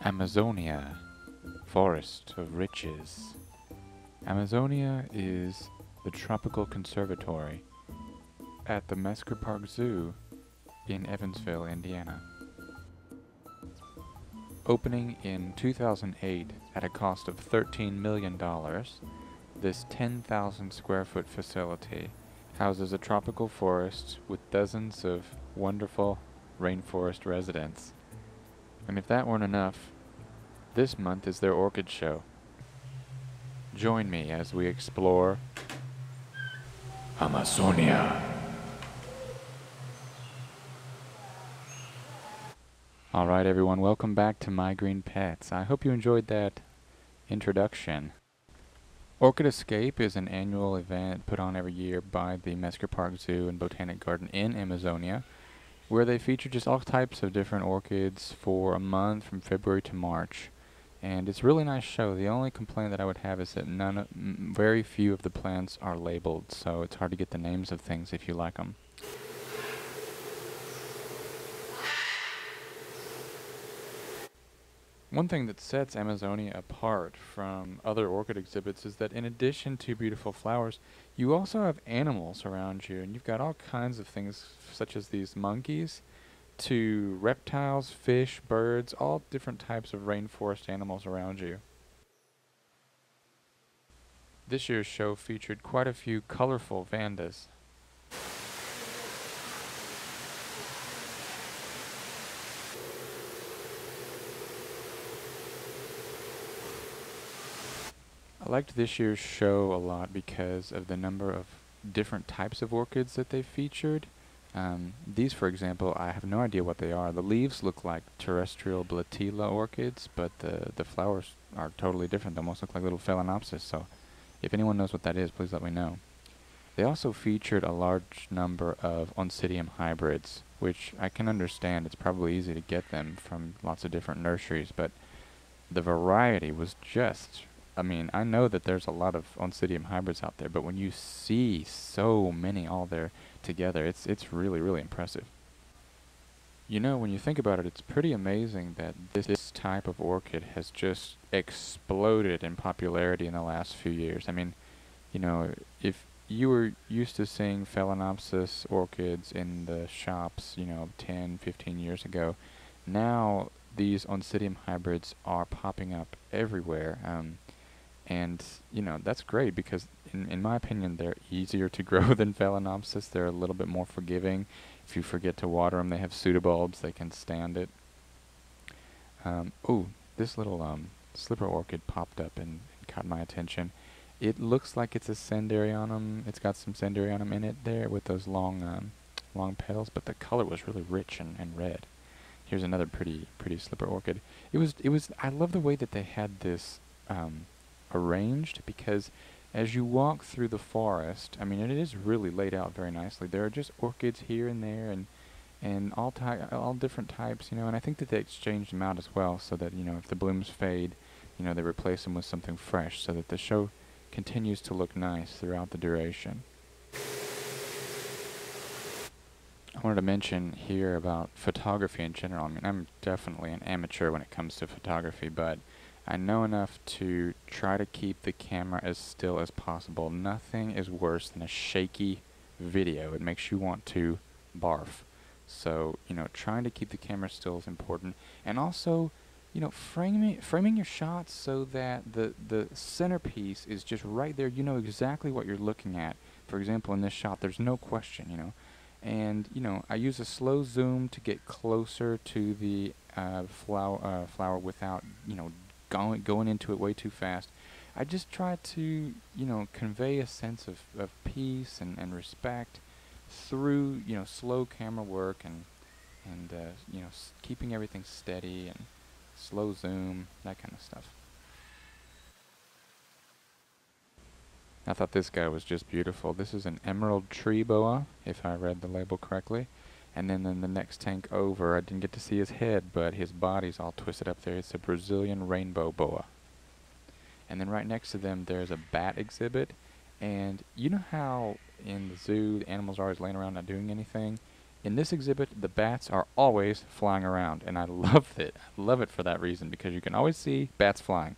Amazonia, forest of riches. Amazonia is the tropical conservatory at the Mesker Park Zoo in Evansville, Indiana. Opening in 2008 at a cost of $13 million, this 10,000 square foot facility houses a tropical forest with dozens of wonderful rainforest residents. And if that weren't enough, this month is their Orchid show. Join me as we explore Amazonia. Alright everyone, welcome back to My Green Pets. I hope you enjoyed that introduction. Orchid Escape is an annual event put on every year by the Mesker Park Zoo and Botanic Garden in Amazonia, where they feature just all types of different orchids for a month from February to March. And it's a really nice show. The only complaint that I would have is that very few of the plants are labeled, so it's hard to get the names of things if you like them. One thing that sets Amazonia apart from other orchid exhibits is that in addition to beautiful flowers, you also have animals around you, and you've got all kinds of things such as these monkeys, to reptiles, fish, birds, all different types of rainforest animals around you. This year's show featured quite a few colorful vandas. I liked this year's show a lot because of the number of different types of orchids that they featured. These, for example, I have no idea what they are. The leaves look like terrestrial Blatilla orchids, but the flowers are totally different. They almost look like little Phalaenopsis, so if anyone knows what that is, please let me know. They also featured a large number of Oncidium hybrids, which I can understand. It's probably easy to get them from lots of different nurseries, but the variety was just... I mean, I know that there's a lot of Oncidium hybrids out there, but when you see so many all there together, it's really, really impressive. You know, when you think about it, it's pretty amazing that this type of orchid has just exploded in popularity in the last few years. I mean, you know, if you were used to seeing Phalaenopsis orchids in the shops, you know, 10, 15 years ago, now these Oncidium hybrids are popping up everywhere. And, you know, that's great because, in my opinion, they're easier to grow than Phalaenopsis. They're a little bit more forgiving. If you forget to water them, they have pseudobulbs. They can stand it. Oh, this little slipper orchid popped up and caught my attention. It looks like it's a Sandarianum. It's got some Sandarianum in it there with those long petals, but the color was really rich and red. Here's another pretty slipper orchid. I love the way that they had this arranged, because as you walk through the forest, I mean, it is really laid out very nicely. There are just orchids here and there, and all different types, you know. And I think that they exchanged them out as well, so that, you know, if the blooms fade, you know, they replace them with something fresh, so that the show continues to look nice throughout the duration. I wanted to mention here about photography in general. I mean, I'm definitely an amateur when it comes to photography, but I know enough to try to keep the camera as still as possible. Nothing is worse than a shaky video. It makes you want to barf. So, you know, trying to keep the camera still is important. And also, you know, framing your shots so that the centerpiece is just right there. You know exactly what you're looking at. For example, in this shot, there's no question, you know. And, you know, I use a slow zoom to get closer to the flower without, you know, going into it way too fast. I just try to, you know, convey a sense of peace and respect through, you know, slow camera work and you know, keeping everything steady and slow zoom, that kind of stuff. I thought this guy was just beautiful. This is an emerald tree boa, if I read the label correctly. And then in the next tank over, I didn't get to see his head, but his body's all twisted up there. It's a Brazilian rainbow boa. And then right next to them, there's a bat exhibit. And you know how in the zoo, the animals are always laying around not doing anything? In this exhibit, the bats are always flying around, and I love it. I love it for that reason, because you can always see bats flying.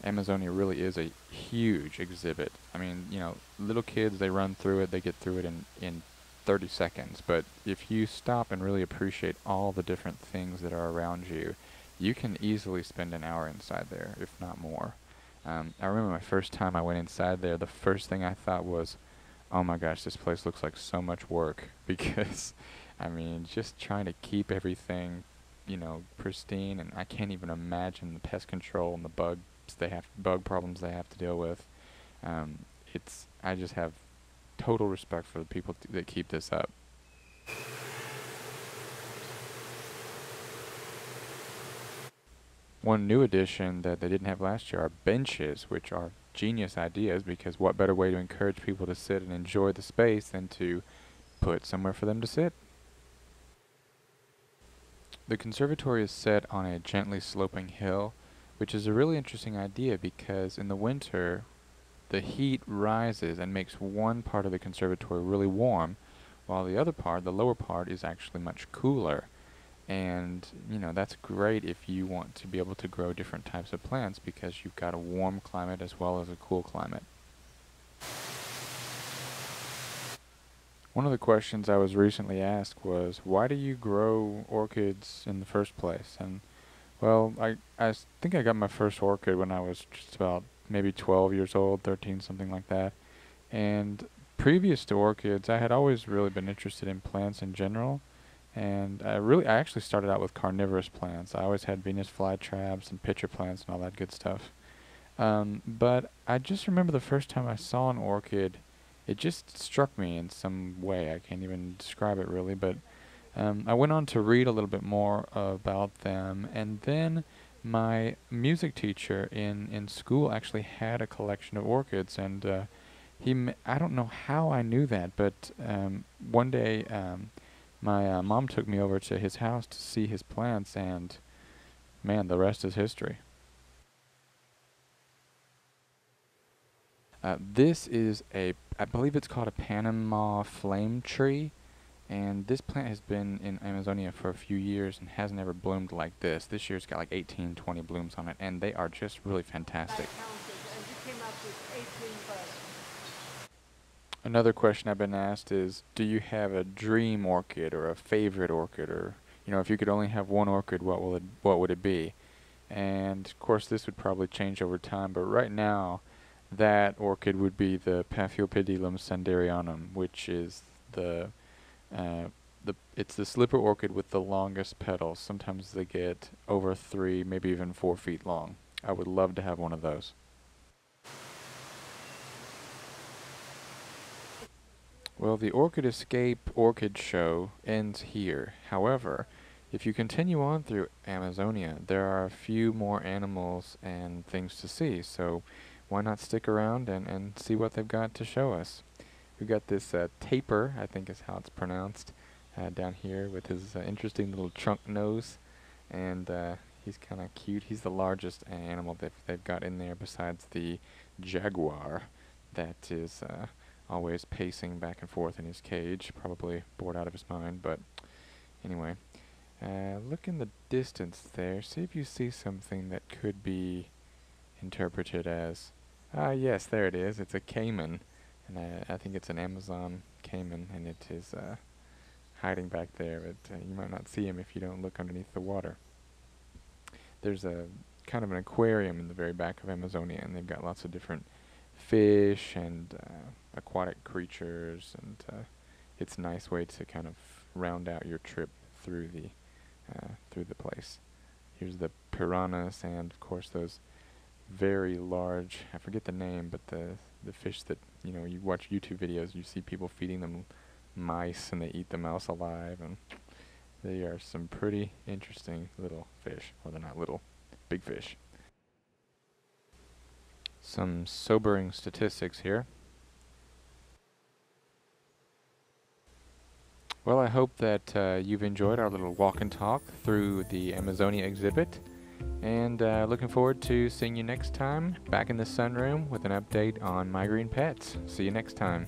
Amazonia really is a huge exhibit. I mean, you know, little kids, they run through it, they get through it in 30 seconds. But if you stop and really appreciate all the different things that are around you, you can easily spend an hour inside there, if not more. I remember my first time I went inside there, the first thing I thought was, oh my gosh, this place looks like so much work. Because, I mean, just trying to keep everything, you know, pristine, and I can't even imagine the pest control and the bug problems they have to deal with. Um, I just have total respect for the people that keep this up. One new addition that they didn't have last year are benches, which are genius ideas, because what better way to encourage people to sit and enjoy the space than to put somewhere for them to sit? The conservatory is set on a gently sloping hill, which is a really interesting idea because in the winter the heat rises and makes one part of the conservatory really warm, while the other part, the lower part, is actually much cooler. And, you know, that's great if you want to be able to grow different types of plants because you've got a warm climate as well as a cool climate. One of the questions I was recently asked was, why do you grow orchids in the first place? And, well, I think I got my first orchid when I was just about maybe 12 years old, 13, something like that. And previous to orchids, I had always really been interested in plants in general. And I actually started out with carnivorous plants. I always had Venus flytraps and pitcher plants and all that good stuff. But I just remember the first time I saw an orchid, it just struck me in some way. I can't even describe it really, but I went on to read a little bit more about them, and then my music teacher in school actually had a collection of orchids, and I don't know how I knew that, but one day my mom took me over to his house to see his plants, and man, the rest is history. This is I believe it's called a Panama flame tree, and this plant has been in Amazonia for a few years and hasn't ever bloomed like this. This year's got like 18, 20 blooms on it, and they are just really fantastic. Another question I've been asked is, do you have a dream orchid or a favorite orchid, or, you know, if you could only have one orchid, what would it be? And of course this would probably change over time, but right now that orchid would be the Paphiopedilum sanderianum, which is uh, it's the slipper orchid with the longest petals. Sometimes they get over 3, maybe even 4 feet long. I would love to have one of those. Well, the Orchid Escape Orchid Show ends here. However, if you continue on through Amazonia, there are a few more animals and things to see, so why not stick around and see what they've got to show us. We've got this tapir, I think is how it's pronounced, down here with his interesting little trunk nose, and he's kind of cute. He's the largest animal they've got in there besides the jaguar that is always pacing back and forth in his cage, probably bored out of his mind. But anyway, look in the distance there, see if you see something that could be interpreted as, yes, there it is, it's a caiman, and I think it's an Amazon caiman, and it is hiding back there, but you might not see him if you don't look underneath the water. There's a kind of an aquarium in the very back of Amazonia, and they've got lots of different fish and aquatic creatures, and it's a nice way to kind of round out your trip through the place. Here's the piranhas, and of course those very large, I forget the name, but the fish that, you know, you watch YouTube videos, you see people feeding them mice, and they eat the mouse alive, and they are some pretty interesting little fish. Well, they're not little, big fish. Some sobering statistics here. Well, I hope that you've enjoyed our little walk and talk through the Amazonia exhibit. And looking forward to seeing you next time back in the sunroom with an update on my green pets. See you next time.